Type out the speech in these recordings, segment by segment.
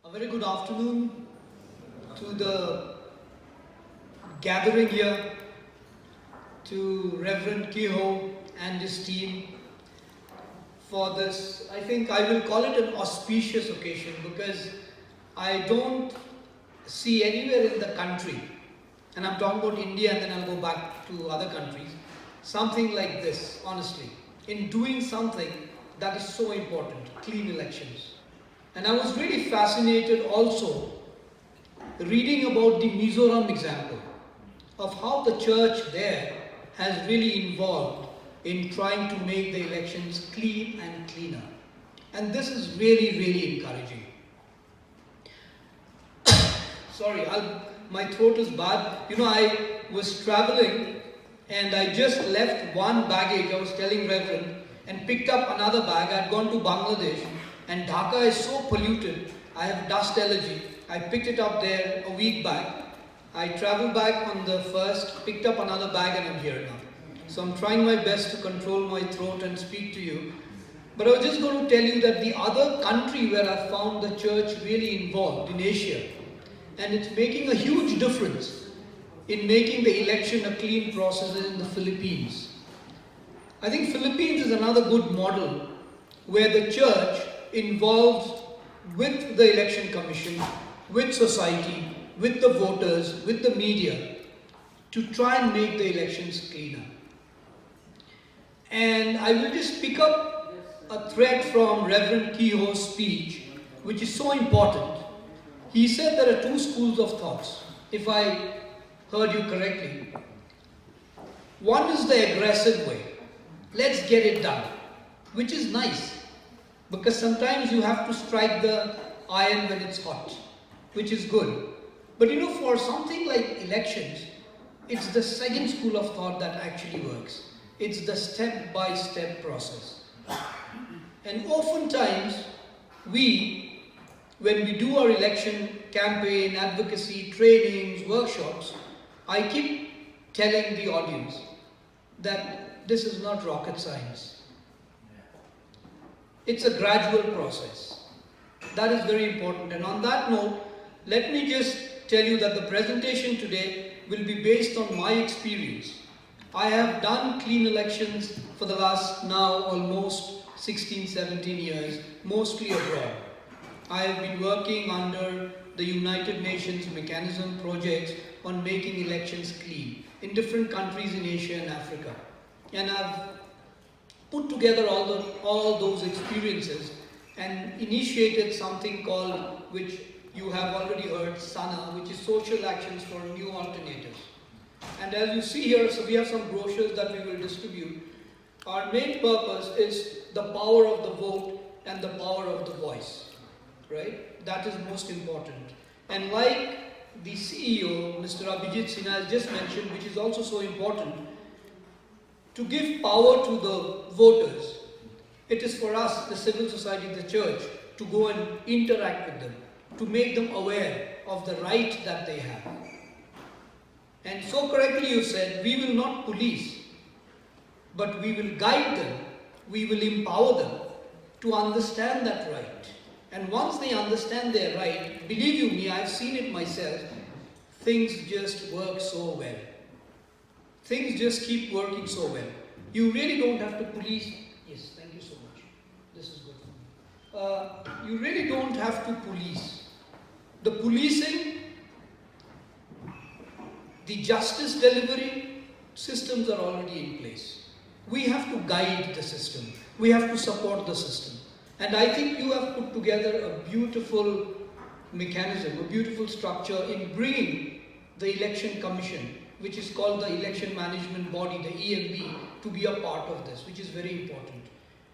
A very good afternoon to the gathering here, to Reverend Kehoe and his team for this. I think I will call it an auspicious occasion because I don't see anywhere in the country, and I'm talking about India and then I'll go back to other countries, something like this, honestly, in doing something that is so important, clean elections. And I was really fascinated also reading about the Mizoram example of how the church there has really involved in trying to make the elections clean and cleaner. And this is really, really encouraging. Sorry, my throat is bad. I was traveling and I just left one baggage, I was telling Reverend, and picked up another bag. I had gone to Bangladesh. And Dhaka is so polluted, I have dust allergy. I picked it up there a week back. I traveled back on the 1st, picked up another bag and I'm here now. So I'm trying my best to control my throat and speak to you. But I was just going to tell you that the other country where I found the church really involved in Asia, and it's making a huge difference in making the election a clean process, is in the Philippines. I think Philippines is another good model where the church involved with the election commission, with society, with the voters, with the media, to try and make the elections cleaner. And I will just pick up a thread from Reverend Kehoe's speech, which is so important. He said there are two schools of thoughts, if I heard you correctly. One is the aggressive way. Let's get it done, which is nice. Because sometimes you have to strike the iron when it's hot, which is good. But for something like elections, it's the second school of thought that actually works. It's the step-by-step process. And oftentimes, when we do our election campaign, advocacy, trainings, workshops, I keep telling the audience that this is not rocket science. It's a gradual process. That is very important. And on that note, let me just tell you that the presentation today will be based on my experience. I have done clean elections for the last now almost 16, 17 years, mostly abroad. I have been working under the United Nations mechanism projects on making elections clean in different countries in Asia and Africa. And I've put together all those experiences and initiated something called, which you have already heard, SANA, which is Social Actions for New Alternatives. And as you see here, so we have some brochures that we will distribute. Our main purpose is the power of the vote and the power of the voice, right? That is most important. And like the CEO, Mr. Abhijit Sinha, has just mentioned, which is also so important, to give power to the voters, it is for us, the civil society, the church, to go and interact with them, to make them aware of the right that they have. And so correctly you said, we will not police, but we will guide them, we will empower them to understand that right. And once they understand their right, believe you me, I've seen it myself, things just work so well. Things just keep working so well. You really don't have to police. Yes, thank you so much. This is good for me. You really don't have to police. The policing, the justice delivery systems are already in place. We have to guide the system. We have to support the system. And I think you have put together a beautiful mechanism, a beautiful structure in bringing the election commission, which is called the Election Management Body, the EMB, to be a part of this, which is very important.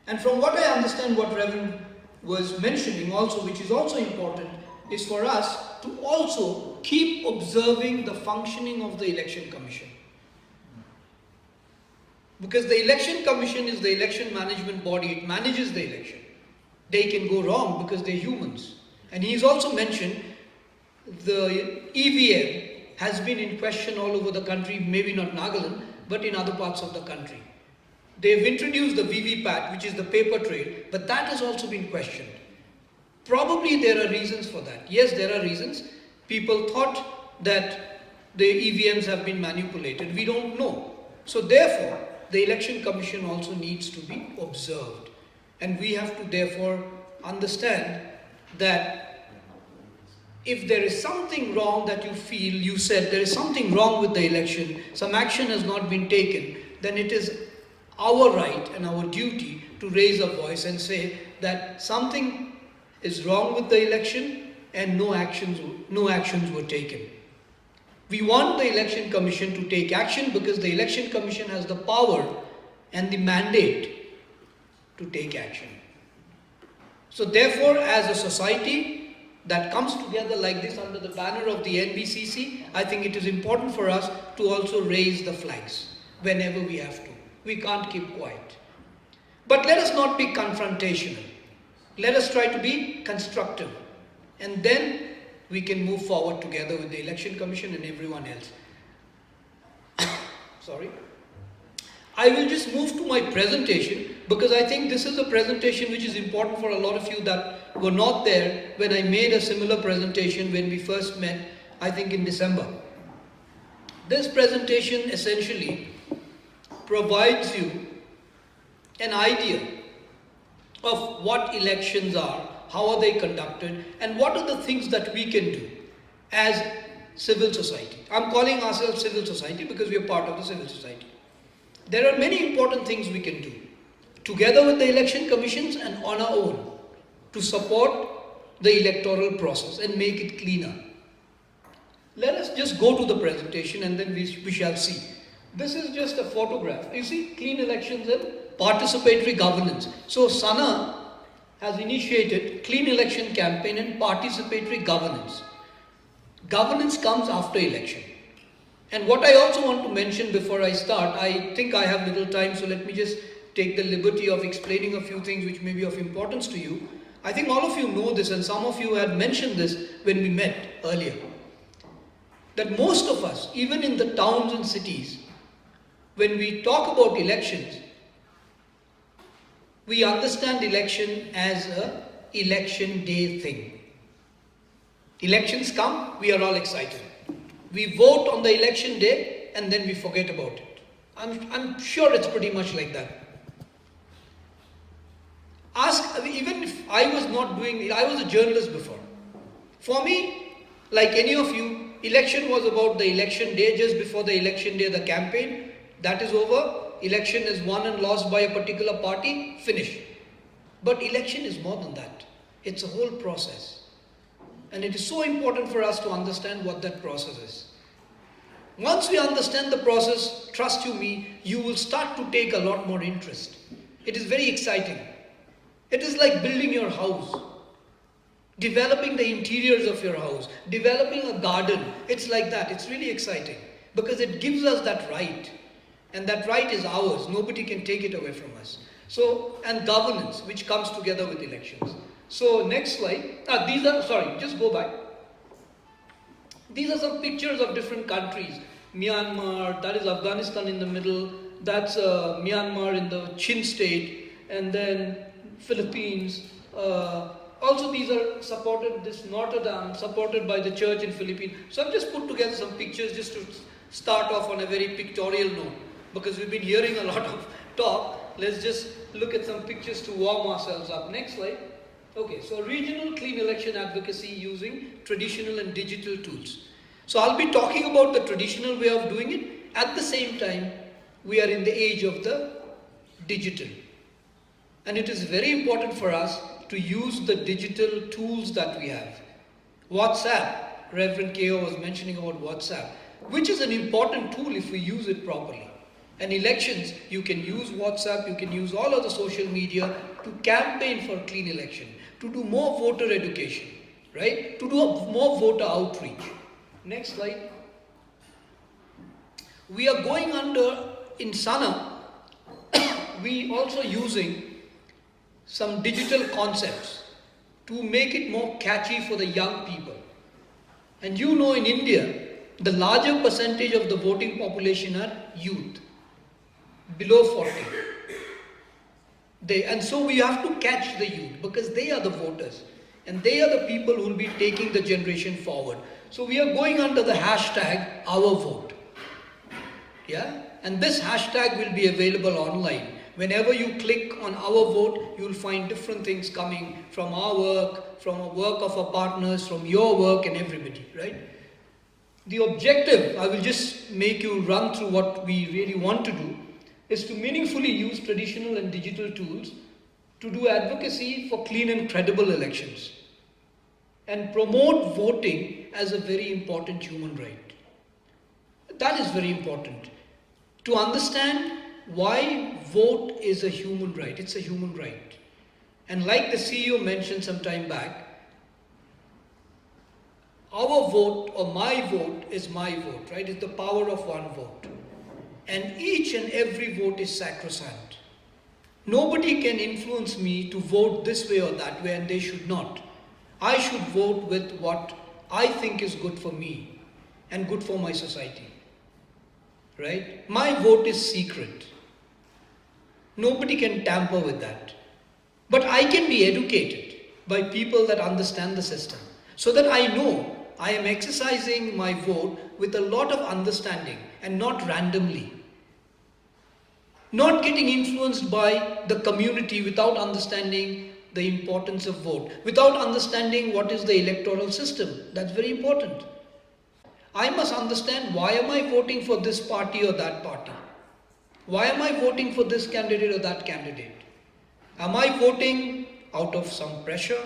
And from what I understand, what Reverend was mentioning also, which is also important, is for us to also keep observing the functioning of the Election Commission. Because the Election Commission is the election management body, it manages the election. They can go wrong because they're humans. And he's also mentioned the EVM has been in question all over the country, maybe not Nagaland, but in other parts of the country. They've introduced the VVPAT, which is the paper trail, but that has also been questioned. Probably there are reasons for that. Yes, there are reasons. People thought that the EVMs have been manipulated. We don't know. So therefore, the Election Commission also needs to be observed. And we have to therefore understand that if there is something wrong that you feel, you said there is something wrong with the election, some action has not been taken, then it is our right and our duty to raise a voice and say that something is wrong with the election and no actions were taken. We want the Election Commission to take action because the Election Commission has the power and the mandate to take action. So therefore, as a society that comes together like this under the banner of the NBCC, I think it is important for us to also raise the flags whenever we have to. We can't keep quiet. But let us not be confrontational. Let us try to be constructive. And then we can move forward together with the Election Commission and everyone else. Sorry. I will just move to my presentation because I think this is a presentation which is important for a lot of you that were not there when I made a similar presentation when we first met, I think in December. This presentation essentially provides you an idea of what elections are, how are they conducted, and what are the things that we can do as civil society. I'm calling ourselves civil society because we are part of the civil society. There are many important things we can do together with the election commissions and on our own to support the electoral process and make it cleaner. Let us just go to the presentation and then we shall see. This is just a photograph. You see, clean elections and participatory governance. So SANA has initiated clean election campaign and participatory governance. Governance comes after election. And what I also want to mention before I start, I think I have little time, so let me just take the liberty of explaining a few things which may be of importance to you. I think all of you know this, and some of you had mentioned this when we met earlier, that most of us, even in the towns and cities, when we talk about elections, we understand election as an election day thing. Elections come, we are all excited. We vote on the election day and then we forget about it. I'm sure it's pretty much like that. Even if I was not doing it, I was a journalist before. For me, like any of you, election was about the election day, just before the election day, the campaign, that is over. Election is won and lost by a particular party, finish. But election is more than that. It's a whole process. And it is so important for us to understand what that process is. Once we understand the process, trust you me, you will start to take a lot more interest. It is very exciting. It is like building your house, developing the interiors of your house, developing a garden. It's like that. It's really exciting because it gives us that right. And that right is ours. Nobody can take it away from us. So, and governance, which comes together with elections. So, next slide. Just go back. These are some pictures of different countries. Myanmar, that is Afghanistan in the middle. That's Myanmar in the Chin state. And then Philippines. Also, these are supported, this Notre Dame, supported by the church in Philippines. So, I've just put together some pictures just to start off on a very pictorial note. Because we've been hearing a lot of talk. Let's just look at some pictures to warm ourselves up. Next slide. Okay, so regional clean election advocacy using traditional and digital tools. So I'll be talking about the traditional way of doing it. At the same time, we are in the age of the digital. And it is very important for us to use the digital tools that we have. WhatsApp, Reverend K.O. was mentioning about WhatsApp, which is an important tool if we use it properly. And elections, you can use WhatsApp, you can use all of the social media to campaign for clean election, to do more voter education, right? To do more voter outreach. Next slide. We are going under, in SANA, we also using some digital concepts to make it more catchy for the young people. And you know in India, the larger percentage of the voting population are youth. Below 40. And so we have to catch the youth because they are the voters. and they are the people who will be taking the generation forward. So we are going under the hashtag #OurVote. Yeah? And this hashtag will be available online. Whenever you click on Our Vote, you will find different things coming from our work, from the work of our partners, from your work and everybody, right? The objective, I will just make you run through what we really want to do, is to meaningfully use traditional and digital tools to do advocacy for clean and credible elections and promote voting as a very important human right. That is very important. To understand why vote is a human right. It's a human right. And like the CEO mentioned some time back, our vote or my vote is my vote, right? It's the power of one vote. And each and every vote is sacrosanct. Nobody can influence me to vote this way or that way, and they should not. I should vote with what I think is good for me and good for my society. Right? My vote is secret. Nobody can tamper with that. But I can be educated by people that understand the system, so that I know I am exercising my vote with a lot of understanding and not randomly. Not getting influenced by the community without understanding the importance of vote, without understanding what is the electoral system. That's very important. I must understand, why am I voting for this party or that party? Why am I voting for this candidate or that candidate? Am I voting out of some pressure?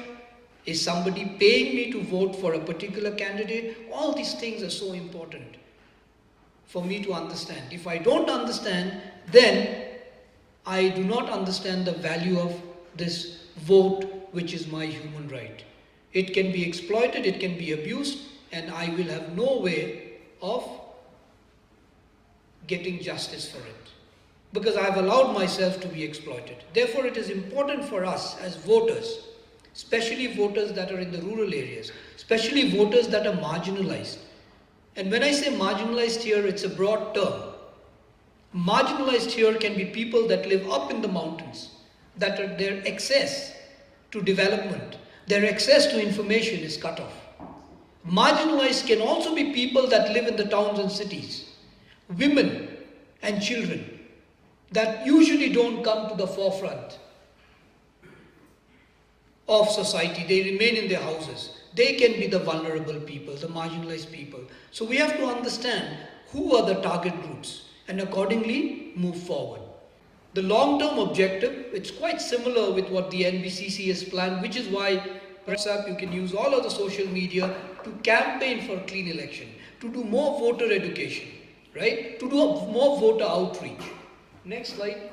Is somebody paying me to vote for a particular candidate? All these things are so important for me to understand. If I don't understand, then I do not understand the value of this vote, which is my human right. It can be exploited, it can be abused, and I will have no way of getting justice for it, because I have allowed myself to be exploited. Therefore, it is important for us as voters, especially voters that are in the rural areas, especially voters that are marginalized. And when I say marginalized here, it's a broad term. Marginalized here can be people that live up in the mountains, that are, their access to development, their access to information is cut off. Marginalized can also be people that live in the towns and cities, women and children that usually don't come to the forefront of society. They remain in their houses. They can be the vulnerable people, the marginalized people. So we have to understand who are the target groups and accordingly move forward. The long-term objective, it's quite similar with what the NBCC has planned, which is why WhatsApp, you can use all of the social media to campaign for clean election, to do more voter education, right? To do more voter outreach. Next slide.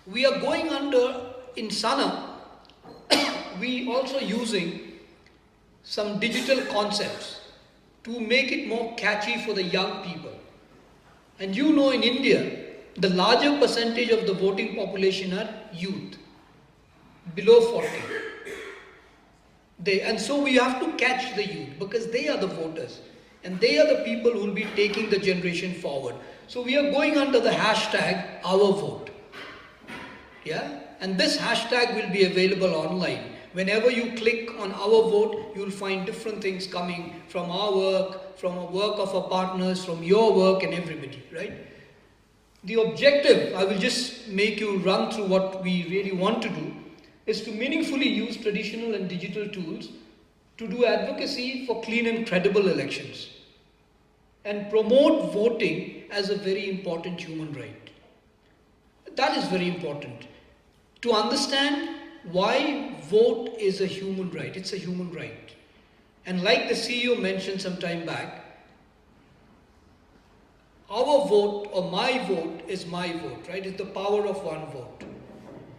We are going under, in Sana, we also using some digital concepts to make it more catchy for the young people. And you know, in India, the larger percentage of the voting population are youth, below 40. And so we have to catch the youth, because they are the voters and they are the people who will be taking the generation forward. So we are going under the hashtag #OurVote. Yeah? And this hashtag will be available online. Whenever you click on Our Vote, you will find different things coming from our work, from the work of our partners, from your work and everybody, right? The objective, I will just make you run through what we really want to do, is to meaningfully use traditional and digital tools to do advocacy for clean and credible elections and promote voting as a very important human right. That is very important. To understand why vote is a human right. It's a human right. And like the CEO mentioned some time back, our vote or my vote is my vote, right? It's the power of one vote.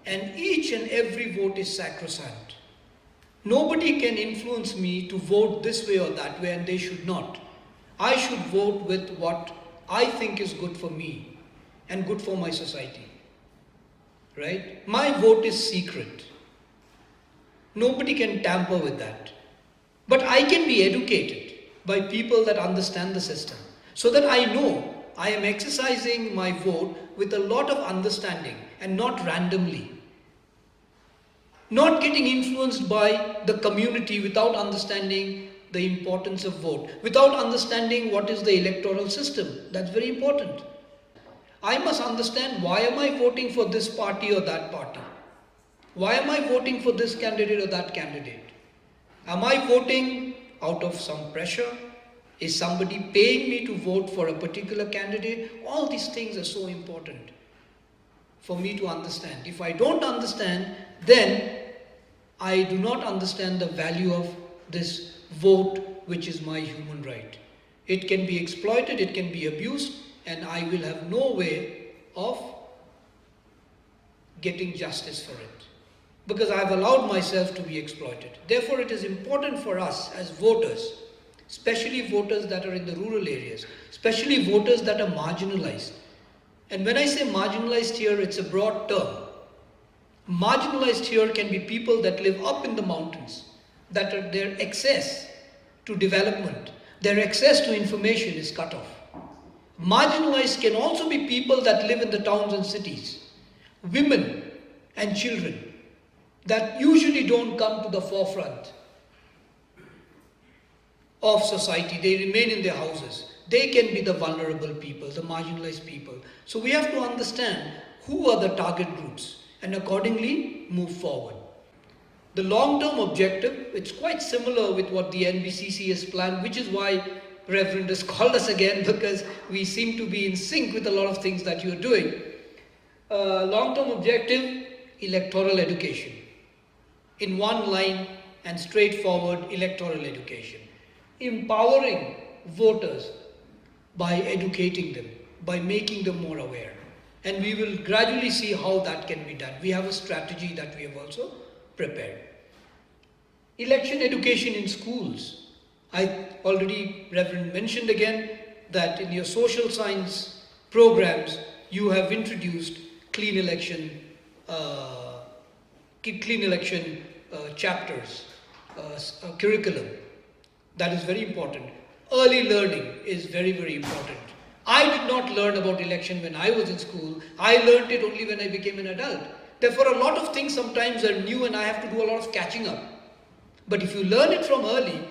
And each and every vote is sacrosanct. Nobody can influence me to vote this way or that way, and they should not. I should vote with what I think is good for me and good for my society. Right? My vote is secret. Nobody can tamper with that. But I can be educated by people that understand the system, so that I know I am exercising my vote with a lot of understanding and not randomly. not getting influenced by the community without understanding the importance of vote, without understanding what is the electoral system. That's very important. I must understand, why am I voting for this party or that party? Why am I voting for this candidate or that candidate? Am I voting out of some pressure? Is somebody paying me to vote for a particular candidate? All these things are so important for me to understand. If I don't understand, then I do not understand the value of this vote, which is my human right. It can be exploited, it can be abused, and I will have no way of getting justice for it, because I have allowed myself to be exploited. Therefore, it is important for us as voters, especially voters that are in the rural areas, especially voters that are marginalized. And when I say marginalized here, it's a broad term. Marginalized here can be people that live up in the mountains, that are their access to development, their access to information is cut off. Marginalized can also be people that live in the towns and cities, women and children that usually don't come to the forefront of society. They remain in their houses. They can be the vulnerable people, the marginalized people. So we have to understand who are the target groups and accordingly move forward. The long-term objective, it's quite similar with what the NBCC has planned, which is why Reverend has called us again, because we seem to be in sync with a lot of things that you're doing. Long-term objective, electoral education. In one line and straightforward, electoral education. Empowering voters by educating them, by making them more aware. And we will gradually see how that can be done. We have a strategy that we have also prepared. Election education in schools. I already, Reverend, mentioned again that in your social science programs, you have introduced clean election chapters, curriculum. That is very important. Early learning is very, very important. I did not learn about election when I was in school. I learned it only when I became an adult. Therefore, a lot of things sometimes are new and I have to do a lot of catching up. But if you learn it from early,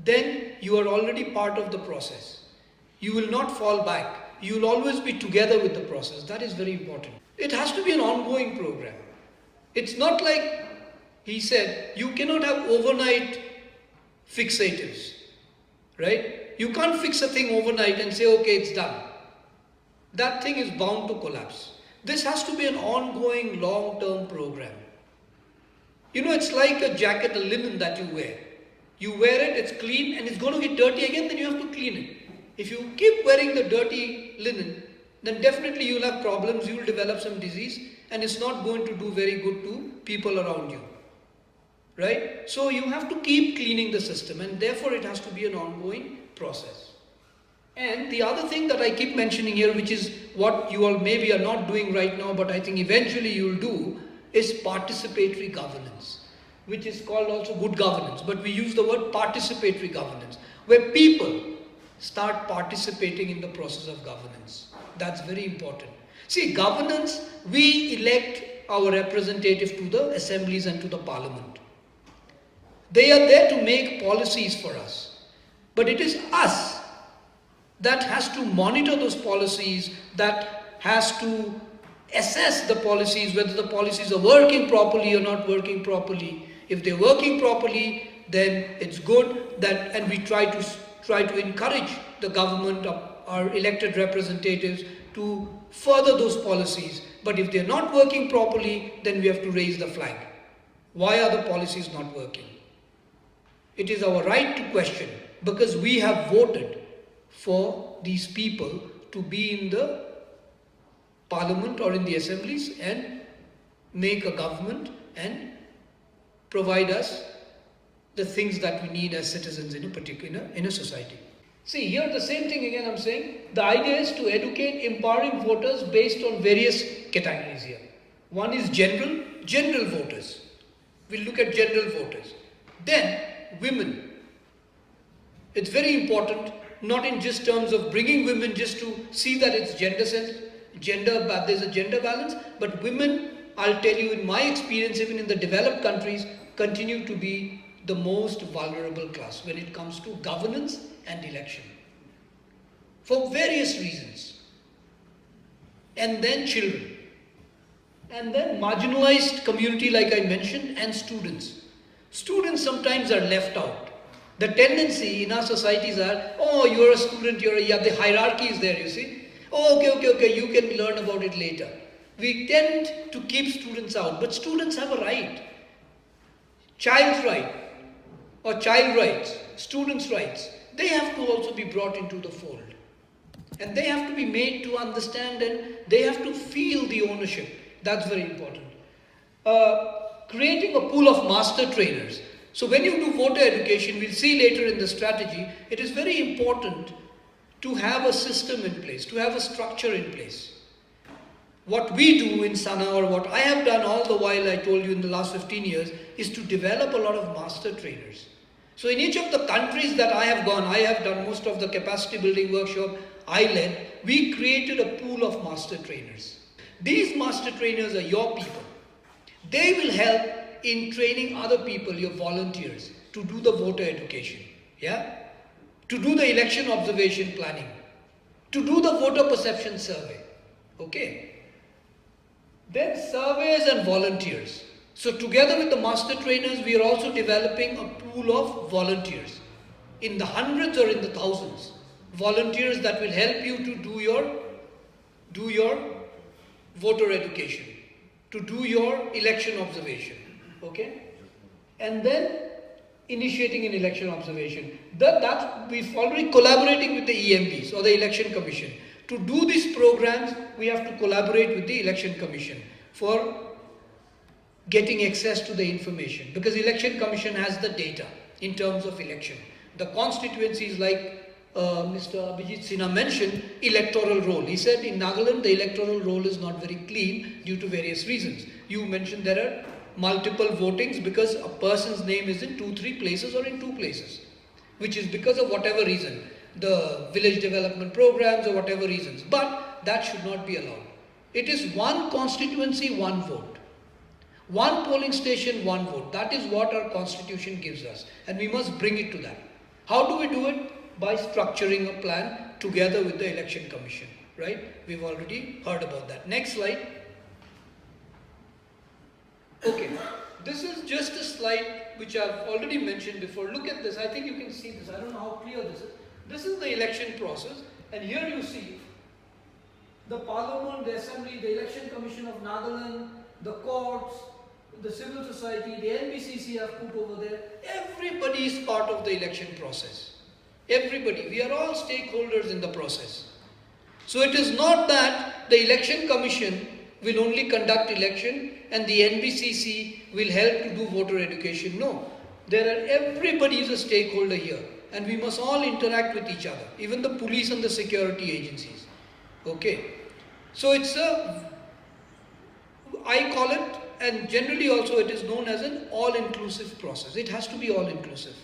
then you are already part of the process. You will not fall back. You will always be together with the process. That is very important. It has to be an ongoing program. It's not like he said, you cannot have overnight fixatives, right? You can't fix a thing overnight and say, okay, it's done. That thing is bound to collapse. This has to be an ongoing, long-term program. You know, it's like a jacket, a linen that you wear. You wear it, it's clean, and it's going to get dirty again, then you have to clean it. If you keep wearing the dirty linen, then definitely you'll have problems, you will develop some disease, and it's not going to do very good to people around you. Right? So you have to keep cleaning the system, and therefore it has to be an ongoing process. And the other thing that I keep mentioning here, which is what you all maybe are not doing right now, but I think eventually you'll do, is participatory governance, which is called also good governance, but we use the word participatory governance, where people start participating in the process of governance. That's very important. See, governance, we elect our representative to the assemblies and to the parliament. They are there to make policies for us. But it is us that has to monitor those policies, that has to assess the policies, whether the policies are working properly or not working properly. If they're working properly, then it's good, and we try to encourage the government, our elected representatives, to further those policies. But if they're not working properly, then we have to raise the flag. Why are the policies not working? It is our right to question, because we have voted for these people to be in the parliament or in the assemblies and make a government and provide us the things that we need as citizens in a society. See, here the same thing again I'm saying. The idea is to educate, empowering voters based on various categories here. One is general voters. We'll look at general voters. Then women. It's very important, not in just terms of bringing women just to see that it's there's a gender balance, but women I'll tell you in my experience, even in the developed countries, continue to be the most vulnerable class when it comes to governance and election. For various reasons. And then children. And then marginalized community like I mentioned, and students. Students sometimes are left out. The tendency in our societies are, oh, you're a student, the hierarchy is there, you see. Oh, okay, you can learn about it later. We tend to keep students out, but students have a right. Child's right, or child rights, students' rights, they have to also be brought into the fold. And they have to be made to understand, and they have to feel the ownership. That's very important. Creating a pool of master trainers. So when you do voter education, we'll see later in the strategy, it is very important to have a system in place, to have a structure in place. What we do in Sana, or what I have done all the while, I told you in the last 15 years, is to develop a lot of master trainers. So in each of the countries that I have gone, I have done most of the capacity building workshop I led, we created a pool of master trainers. These master trainers are your people. They will help in training other people, your volunteers, to do the voter education, to do the election observation planning, to do the voter perception survey, Then surveys and volunteers. So together with the master trainers, we are also developing a pool of volunteers in the hundreds or in the thousands. Volunteers that will help you to do your voter education, to do your election observation, And then initiating an election observation. We've already collaborating with the EMPs or the Election Commission. To do these programs, we have to collaborate with the Election Commission for getting access to the information, because the Election Commission has the data in terms of election. The constituencies, like Mr. Abhijit Sinha mentioned, electoral roll. He said in Nagaland the electoral roll is not very clean due to various reasons. You mentioned there are multiple votings because a person's name is in 2-3 places or in 2 places, which is because of whatever reason, the village development programs or whatever reasons. But that should not be allowed. It is one constituency, one vote. One polling station, one vote. That is what our constitution gives us, and we must bring it to that. How do we do it? By structuring a plan together with the Election Commission, right? We've already heard about that. Next slide. Okay, this is just a slide which I've already mentioned before. Look at this. I think you can see this. I don't know how clear this is. This is the election process, and here you see the Parliament, the Assembly, the Election Commission of Nagaland, the courts, the civil society, the NBCC have put over there. Everybody is part of the election process. Everybody. We are all stakeholders in the process. So it is not that the Election Commission will only conduct election and the NBCC will help to do voter education. No. Everybody is a stakeholder here, and we must all interact with each other, even the police and the security agencies. So it's I call it, and generally also it is known as an all-inclusive process. It has to be all-inclusive.